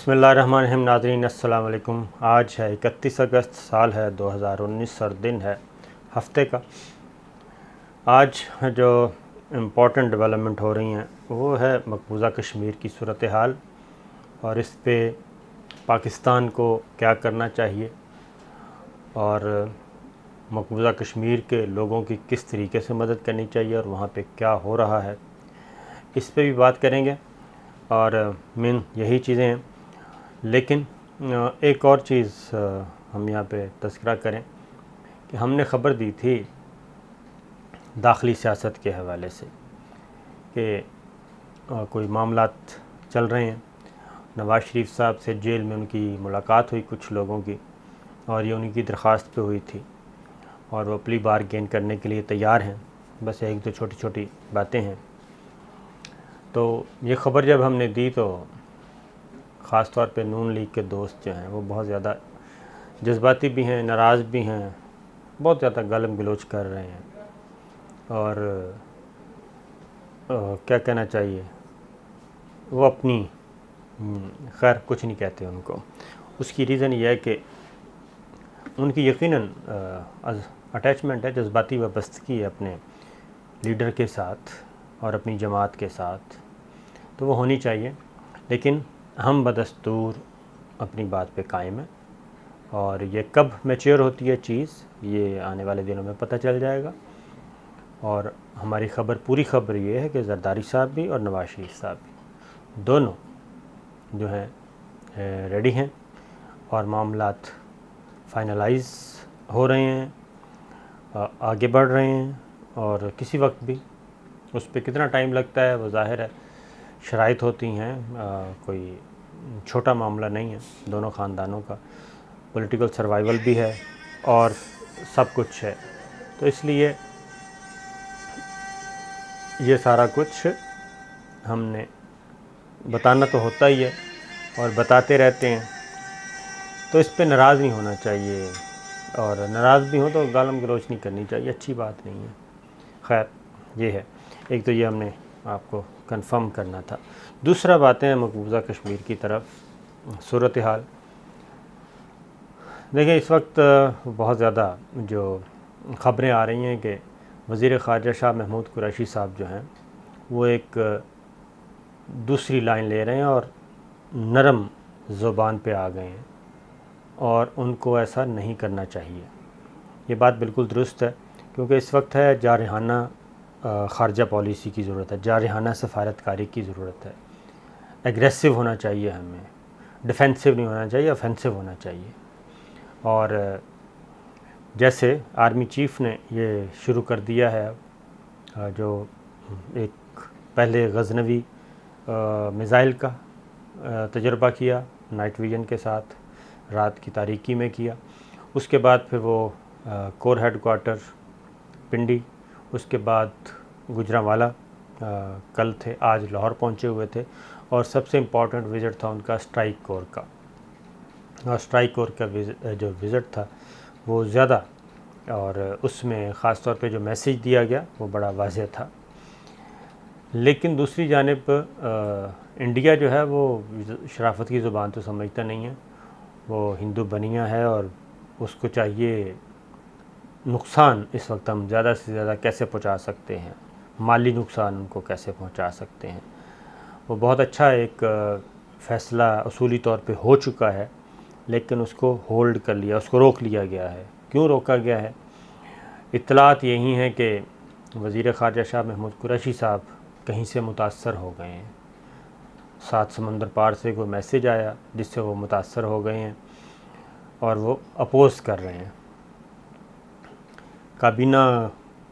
بسم اللہ الرحمن الرحیم۔ ناظرین السلام علیکم۔ آج ہے 31 اگست، سال ہے 2019 اور دن ہے ہفتے کا۔ آج جو امپورٹنٹ ڈیولپمنٹ ہو رہی ہیں وہ ہے مقبوضہ کشمیر کی صورتحال اور اس پہ پاکستان کو کیا کرنا چاہیے اور مقبوضہ کشمیر کے لوگوں کی کس طریقے سے مدد کرنی چاہیے اور وہاں پہ کیا ہو رہا ہے، اس پہ بھی بات کریں گے۔ اور مین یہی چیزیں ہیں، لیکن ایک اور چیز ہم یہاں پہ تذکرہ کریں کہ ہم نے خبر دی تھی داخلی سیاست کے حوالے سے کہ کوئی معاملات چل رہے ہیں۔ نواز شریف صاحب سے جیل میں ان کی ملاقات ہوئی کچھ لوگوں کی، اور یہ ان کی درخواست پہ ہوئی تھی اور وہ پلی بارگین کرنے کے لیے تیار ہیں۔ بس ایک دو چھوٹی چھوٹی باتیں ہیں۔ تو یہ خبر جب ہم نے دی تو خاص طور پہ نون لیگ کے دوست جو ہیں وہ بہت زیادہ جذباتی بھی ہیں، ناراض بھی ہیں، بہت زیادہ گالم گلوچ کر رہے ہیں۔ اور کیا کہنا چاہیے، وہ اپنی خیر کچھ نہیں کہتے ان کو۔ اس کی ریزن یہ ہے کہ ان کی یقیناً اٹیچمنٹ ہے، جذباتی وابستگی ہے اپنے لیڈر کے ساتھ اور اپنی جماعت کے ساتھ، تو وہ ہونی چاہیے، لیکن ہم بدستور اپنی بات پہ قائم ہیں۔ اور یہ کب میچور ہوتی ہے چیز، یہ آنے والے دنوں میں پتہ چل جائے گا۔ اور ہماری پوری خبر یہ ہے کہ زرداری صاحب بھی اور نواز شریف صاحب بھی دونوں جو ہیں ریڈی ہیں اور معاملات فائنلائز ہو رہے ہیں، آگے بڑھ رہے ہیں، اور کسی وقت بھی اس پہ کتنا ٹائم لگتا ہے وہ ظاہر ہے، شرائط ہوتی ہیں، کوئی چھوٹا معاملہ نہیں ہے۔ دونوں خاندانوں کا پولیٹیکل سروائیول بھی ہے اور سب کچھ ہے، تو اس لیے یہ سارا کچھ ہم نے بتانا تو ہوتا ہی ہے اور بتاتے رہتے ہیں، تو اس پہ ناراض نہیں ہونا چاہیے، اور ناراض بھی ہوں تو گالم گلوچ نہیں کرنی چاہیے، اچھی بات نہیں ہے۔ خیر یہ ہے، ایک تو یہ ہم نے آپ کو کنفرم کرنا تھا۔ دوسرا بات ہے مقبوضہ کشمیر کی طرف صورتحال۔ دیکھیں اس وقت بہت زیادہ جو خبریں آ رہی ہیں کہ وزیر خارجہ شاہ محمود قریشی صاحب جو ہیں وہ ایک دوسری لائن لے رہے ہیں اور نرم زبان پہ آ گئے ہیں، اور ان کو ایسا نہیں کرنا چاہیے۔ یہ بات بالکل درست ہے، کیونکہ اس وقت ہے جارحانہ خارجہ پالیسی کی ضرورت ہے، جارحانہ سفارتکاری کی ضرورت ہے۔ ایگریسو ہونا چاہیے، ہمیں ڈیفینسو نہیں ہونا چاہیے، اوفینسو ہونا چاہیے۔ اور جیسے آرمی چیف نے یہ شروع کر دیا ہے، جو ایک پہلے غزنوی میزائل کا تجربہ کیا نائٹ ویژن کے ساتھ، رات کی تاریکی میں کیا، اس کے بعد پھر وہ کور ہیڈ کوارٹر پنڈی، اس کے بعد گجرانوالہ کل تھے، آج لاہور پہنچے ہوئے تھے، اور سب سے امپورٹنٹ وزٹ تھا ان کا اسٹرائک کور کا۔ اور اسٹرائک کور کا جو وزٹ تھا وہ زیادہ، اور اس میں خاص طور پہ جو میسیج دیا گیا وہ بڑا واضح تھا۔ لیکن دوسری جانب انڈیا جو ہے وہ شرافت کی زبان تو سمجھتا نہیں ہے، وہ ہندو بنیا ہے، اور اس کو چاہیے نقصان اس وقت ہم زیادہ سے زیادہ کیسے پہنچا سکتے ہیں، مالی نقصان ان کو کیسے پہنچا سکتے ہیں۔ وہ بہت اچھا ایک فیصلہ اصولی طور پہ ہو چکا ہے، لیکن اس کو ہولڈ کر لیا، اس کو روک لیا گیا ہے۔ کیوں روکا گیا ہے؟ اطلاعات یہی ہیں کہ وزیر خارجہ شاہ محمود قریشی صاحب کہیں سے متاثر ہو گئے ہیں، 7 سمندر پار سے کوئی میسیج آیا جس سے وہ متاثر ہو گئے ہیں اور وہ اپوز کر رہے ہیں۔ کابینہ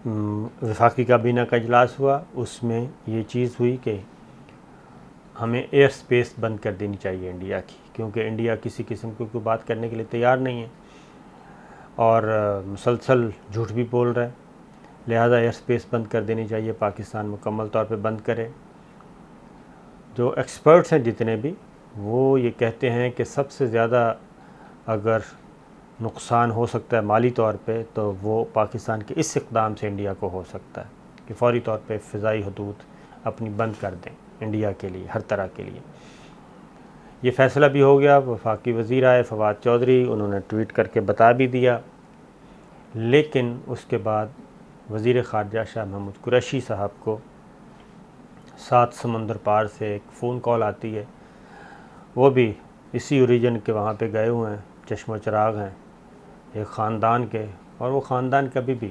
وفاقی کابینہ کا اجلاس ہوا، اس میں یہ چیز ہوئی کہ ہمیں ایئر سپیس بند کر دینی چاہیے انڈیا کی، کیونکہ انڈیا کسی قسم کی کوئی بات کرنے کے لیے تیار نہیں ہے اور مسلسل جھوٹ بھی بول رہا ہے، لہذا ایئر سپیس بند کر دینی چاہیے، پاکستان مکمل طور پہ بند کرے۔ جو ایکسپرٹس ہیں جتنے بھی، وہ یہ کہتے ہیں کہ سب سے زیادہ اگر نقصان ہو سکتا ہے مالی طور پہ تو وہ پاکستان کے اس اقدام سے انڈیا کو ہو سکتا ہے کہ فوری طور پہ فضائی حدود اپنی بند کر دیں انڈیا کے لیے، ہر طرح کے لیے۔ یہ فیصلہ بھی ہو گیا، وفاقی وزیر آئے فواد چودھری، انہوں نے ٹویٹ کر کے بتا بھی دیا، لیکن اس کے بعد وزیر خارجہ شاہ محمود قریشی صاحب کو 7 سمندر پار سے ایک فون کال آتی ہے، وہ بھی اسی اوریجن کے وہاں پہ گئے ہوئے ہیں، چشم و چراغ ہیں ایک خاندان کے، اور وہ خاندان کبھی بھی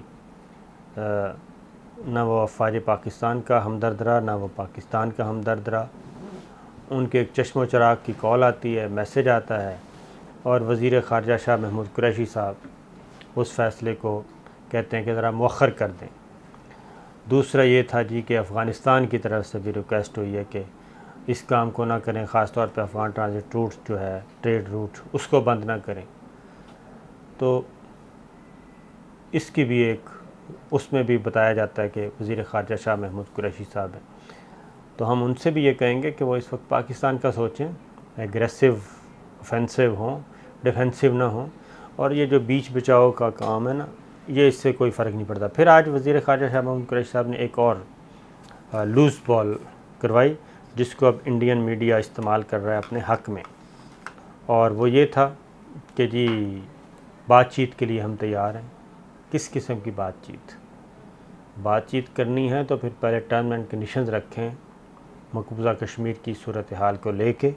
نہ وہ افواج پاکستان کا ہمدرد رہا، نہ وہ پاکستان کا ہمدرد رہا۔ ان کے ایک چشم و چراغ کی کال آتی ہے، میسج آتا ہے، اور وزیر خارجہ شاہ محمود قریشی صاحب اس فیصلے کو کہتے ہیں کہ ذرا مؤخر کر دیں۔ دوسرا یہ تھا جی کہ افغانستان کی طرف سے بھی ریکویسٹ ہوئی ہے کہ اس کام کو نہ کریں، خاص طور پہ افغان ٹرانزٹ روٹ جو ہے، ٹریڈ روٹ، اس کو بند نہ کریں۔ تو اس کی بھی اس میں بھی بتایا جاتا ہے کہ وزیر خارجہ شاہ محمود قریشی صاحب ہیں، تو ہم ان سے بھی یہ کہیں گے کہ وہ اس وقت پاکستان کا سوچیں، ایگریسو افینسو ہوں، ڈیفینسو نہ ہوں، اور یہ جو بیچ بچاؤ کا کام ہے نا، یہ اس سے کوئی فرق نہیں پڑتا۔ پھر آج وزیر خارجہ شاہ محمود قریشی صاحب نے ایک اور لوز بال کروائی، جس کو اب انڈین میڈیا استعمال کر رہا ہے اپنے حق میں، اور وہ یہ تھا کہ جی بات چیت کے لیے ہم تیار ہیں۔ کس قسم کی بات چیت کرنی ہے تو پھر پہلے ٹرم اینڈ کنڈیشنز رکھیں مقبوضہ کشمیر کی صورتحال کو لے کے،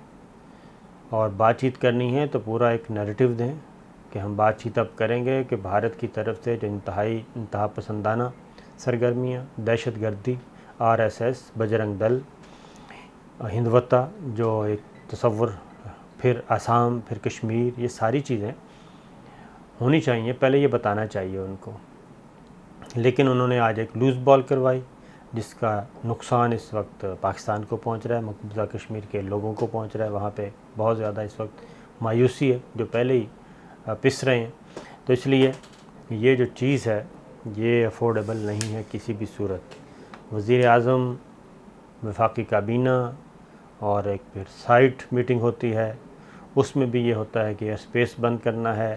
اور بات چیت کرنی ہے تو پورا ایک نیریٹو دیں کہ ہم بات چیت اب کریں گے کہ بھارت کی طرف سے جو انتہا پسندانہ سرگرمیاں، دہشت گردی، RSS، بجرنگ دل، ہندوتا جو ایک تصور، پھر آسام، پھر کشمیر، یہ ساری چیزیں ہونی چاہیے، پہلے یہ بتانا چاہیے ان کو۔ لیکن انہوں نے آج ایک لوز بال کروائی، جس کا نقصان اس وقت پاکستان کو پہنچ رہا ہے، مقبوضہ کشمیر کے لوگوں کو پہنچ رہا ہے، وہاں پہ بہت زیادہ اس وقت مایوسی ہے، جو پہلے ہی پس رہے ہیں۔ تو اس لیے یہ جو چیز ہے یہ افورڈیبل نہیں ہے کسی بھی صورت۔ وزیر اعظم، وفاقی کابینہ، اور ایک پھر سائٹ میٹنگ ہوتی ہے، اس میں بھی یہ ہوتا ہے کہ ایئر اسپیس بند کرنا ہے،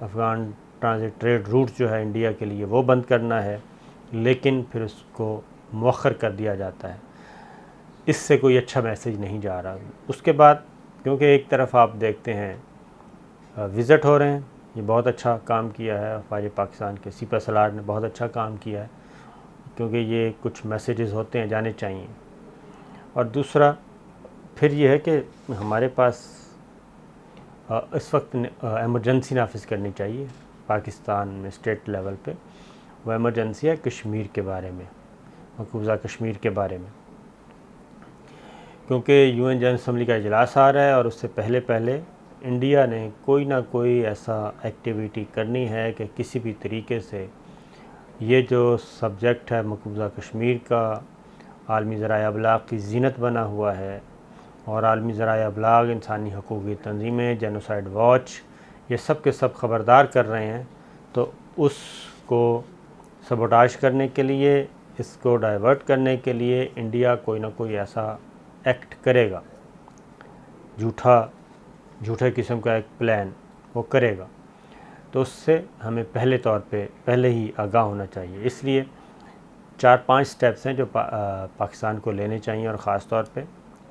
افغان ٹرانزٹ ٹریڈ روٹ جو ہے انڈیا کے لیے وہ بند کرنا ہے، لیکن پھر اس کو مؤخر کر دیا جاتا ہے۔ اس سے کوئی اچھا میسیج نہیں جا رہا۔ اس کے بعد کیونکہ ایک طرف آپ دیکھتے ہیں وزٹ ہو رہے ہیں، یہ بہت اچھا کام کیا ہے افواج پاکستان کے سپہ سالار نے، بہت اچھا کام کیا ہے، کیونکہ یہ کچھ میسیجز ہوتے ہیں جانے چاہیے۔ اور دوسرا پھر یہ ہے کہ ہمارے پاس اس وقت ایمرجنسی نافذ کرنی چاہیے پاکستان میں اسٹیٹ لیول پہ، وہ ایمرجنسی ہے کشمیر کے بارے میں، مقبوضہ کشمیر کے بارے میں، کیونکہ UN جنرل اسمبلی کا اجلاس آ رہا ہے، اور اس سے پہلے انڈیا نے کوئی نہ کوئی ایسا ایکٹیویٹی کرنی ہے کہ کسی بھی طریقے سے یہ جو سبجیکٹ ہے مقبوضہ کشمیر کا، عالمی ذرائع ابلاغ کی زینت بنا ہوا ہے، اور عالمی ذرائع ابلاغ، انسانی حقوق کی تنظیمیں، جینوسائیڈ واچ، یہ سب کے سب خبردار کر رہے ہیں، تو اس کو سبوٹاژ کرنے کے لیے، اس کو ڈائیورٹ کرنے کے لیے انڈیا کوئی نہ کوئی ایسا ایکٹ کرے گا، جھوٹے قسم کا ایک پلان وہ کرے گا، تو اس سے ہمیں پہلے ہی آگاہ ہونا چاہیے۔ اس لیے 4-5 سٹیپس ہیں جو پاکستان کو لینے چاہیے، اور خاص طور پہ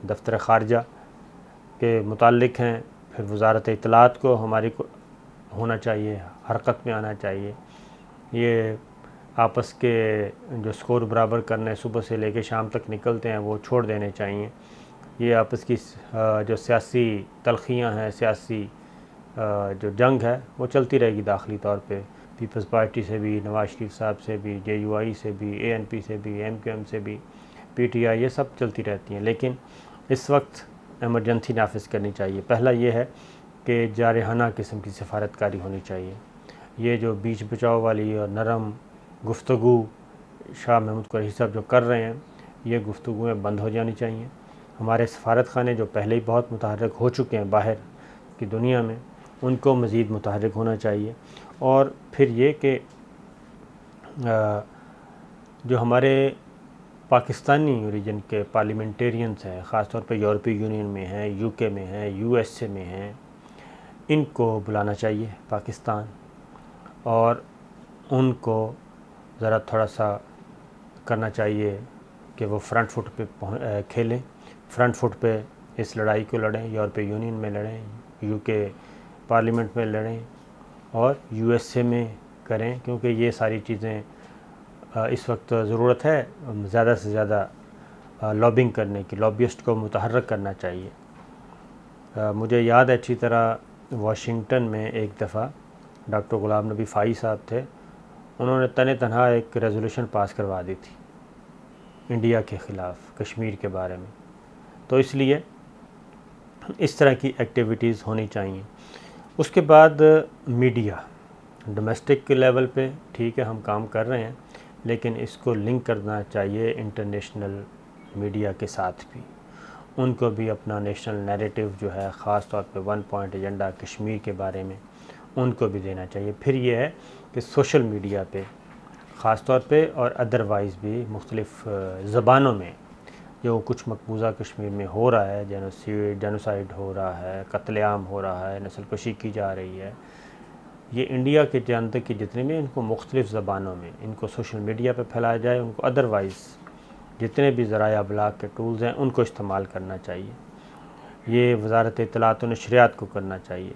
دفتر خارجہ کے متعلق ہیں، پھر وزارت اطلاعات کو ہماری ہونا چاہیے، حرکت میں آنا چاہیے، یہ آپس کے جو سکور برابر کرنے صبح سے لے کے شام تک نکلتے ہیں وہ چھوڑ دینے چاہیے، یہ آپس کی جو سیاسی تلخیاں ہیں، سیاسی جو جنگ ہے وہ چلتی رہے گی داخلی طور پہ، پیپلز پارٹی سے بھی، نواز شریف صاحب سے بھی، JUI سے بھی، ANP سے بھی، MQM سے بھی، PTI، یہ سب چلتی رہتی ہیں، لیکن اس وقت ایمرجنسی نافذ کرنی چاہیے۔ پہلا یہ ہے کہ جارحانہ قسم کی سفارتکاری ہونی چاہیے، یہ جو بیچ بچاؤ والی اور نرم گفتگو شاہ محمود قریشی صاحب جو کر رہے ہیں، یہ گفتگویں بند ہو جانی چاہیے۔ ہمارے سفارت خانے جو پہلے ہی بہت متحرک ہو چکے ہیں باہر کی دنیا میں، ان کو مزید متحرک ہونا چاہیے۔ اور پھر یہ کہ جو ہمارے پاکستانی اوریجن کے پارلیمنٹیرینز ہیں، خاص طور پہ یورپی یونین میں ہیں، UK میں ہیں، USA میں ہیں، ان کو بلانا چاہیے پاکستان، اور ان کو ذرا تھوڑا سا کرنا چاہیے کہ وہ فرنٹ فٹ پہ کھیلیں، فرنٹ فٹ پہ اس لڑائی کو لڑیں، یورپی یونین میں لڑیں، یو کے پارلیمنٹ میں لڑیں اور یو ایس اے میں کریں، کیونکہ یہ ساری چیزیں اس وقت ضرورت ہے زیادہ سے زیادہ لابنگ کرنے کی، لابیسٹ کو متحرک کرنا چاہیے۔ مجھے یاد ہے اچھی طرح واشنگٹن میں ایک دفعہ ڈاکٹر غلام نبی فائی صاحب تھے، انہوں نے تنہا ایک ریزولوشن پاس کروا دی تھی انڈیا کے خلاف کشمیر کے بارے میں۔ تو اس لیے اس طرح کی ایکٹیویٹیز ہونی چاہیے۔ اس کے بعد میڈیا، ڈومیسٹک لیول پہ ٹھیک ہے ہم کام کر رہے ہیں، لیکن اس کو لنک کرنا چاہیے انٹرنیشنل میڈیا کے ساتھ بھی، ان کو بھی اپنا نیشنل نیریٹو جو ہے خاص طور پہ 1 پوائنٹ ایجنڈا کشمیر کے بارے میں ان کو بھی دینا چاہیے۔ پھر یہ ہے کہ سوشل میڈیا پہ خاص طور پہ اور ادروائز بھی مختلف زبانوں میں جو کچھ مقبوضہ کشمیر میں ہو رہا ہے، جینوسائیڈ ہو رہا ہے، قتل عام ہو رہا ہے، نسل کشی کی جا رہی ہے، یہ انڈیا کے اندر کی جتنے بھی ان کو مختلف زبانوں میں ان کو سوشل میڈیا پہ پھیلایا جائے، ان کو ادروائز جتنے بھی ذرائع ابلاغ کے ٹولز ہیں ان کو استعمال کرنا چاہیے۔ یہ وزارت اطلاعات و نشریات کو کرنا چاہیے۔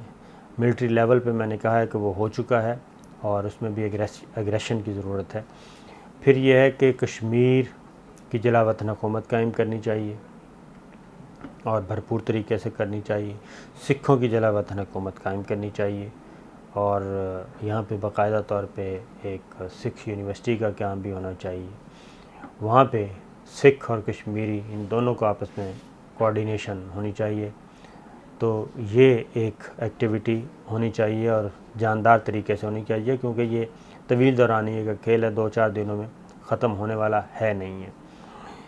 ملٹری لیول پہ میں نے کہا ہے کہ وہ ہو چکا ہے اور اس میں بھی اگریشن کی ضرورت ہے۔ پھر یہ ہے کہ کشمیر کی جلا وطن حکومت قائم کرنی چاہیے اور بھرپور طریقے سے کرنی چاہیے۔ سکھوں کی جلا وطن حکومت قائم کرنی چاہیے اور یہاں پہ باقاعدہ طور پہ ایک سکھ یونیورسٹی کا قیام بھی ہونا چاہیے۔ وہاں پہ سکھ اور کشمیری ان دونوں کو آپس میں کوآرڈینیشن ہونی چاہیے۔ تو یہ ایک ایکٹیویٹی ہونی چاہیے اور جاندار طریقے سے ہونی چاہیے، کیونکہ یہ طویل دورانیے کا کھیل ہے، 2-4 دنوں میں ختم ہونے والا ہے نہیں ہے۔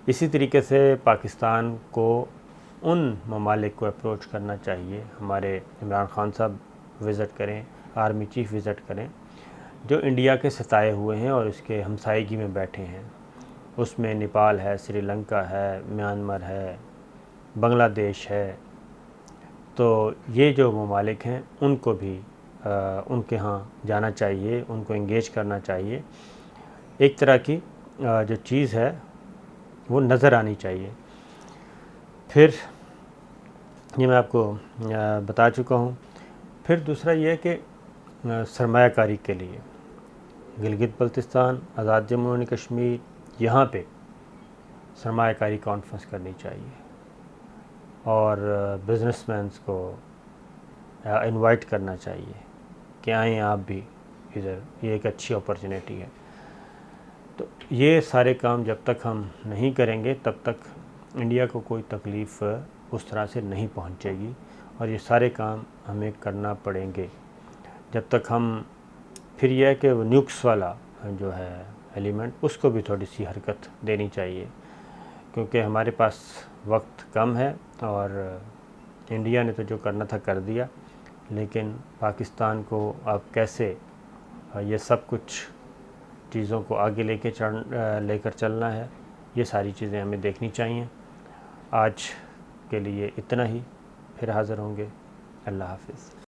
اسی طریقے سے پاکستان کو ان ممالک کو اپروچ کرنا چاہیے، ہمارے عمران خان صاحب وزٹ کریں، آرمی چیف وزٹ کریں، جو انڈیا کے ستائے ہوئے ہیں اور اس کے ہمسائیگی میں بیٹھے ہیں۔ اس میں نیپال ہے، سری لنکا ہے، میانمار ہے، بنگلہ دیش ہے۔ تو یہ جو ممالک ہیں ان کو بھی ان کے ہاں جانا چاہیے، ان کو انگیج کرنا چاہیے۔ ایک طرح کی جو چیز ہے وہ نظر آنی چاہیے۔ پھر یہ میں آپ کو بتا چکا ہوں۔ پھر دوسرا یہ ہے کہ سرمایہ کاری کے لیے گلگت بلتستان، آزاد جموں و کشمیر، یہاں پہ سرمایہ کاری کانفرنس کرنی چاہیے اور بزنس مینس کو انوائٹ کرنا چاہیے کہ آئیں آپ بھی ادھر، یہ ایک اچھی اپرچونیٹی ہے۔ تو یہ سارے کام جب تک ہم نہیں کریں گے تب تک انڈیا کو کوئی تکلیف اس طرح سے نہیں پہنچے گی، اور یہ سارے کام ہمیں کرنا پڑیں گے جب تک ہم۔ پھر یہ ہے کہ وہ نیوکس والا جو ہے ایلیمنٹ، اس کو بھی تھوڑی سی حرکت دینی چاہیے، کیونکہ ہمارے پاس وقت کم ہے اور انڈیا نے تو جو کرنا تھا کر دیا، لیکن پاکستان کو اب کیسے یہ سب کچھ چیزوں کو آگے لے کر چلنا ہے، یہ ساری چیزیں ہمیں دیکھنی چاہیے۔ آج کے لیے اتنا ہی، پھر حاضر ہوں گے۔ اللہ حافظ۔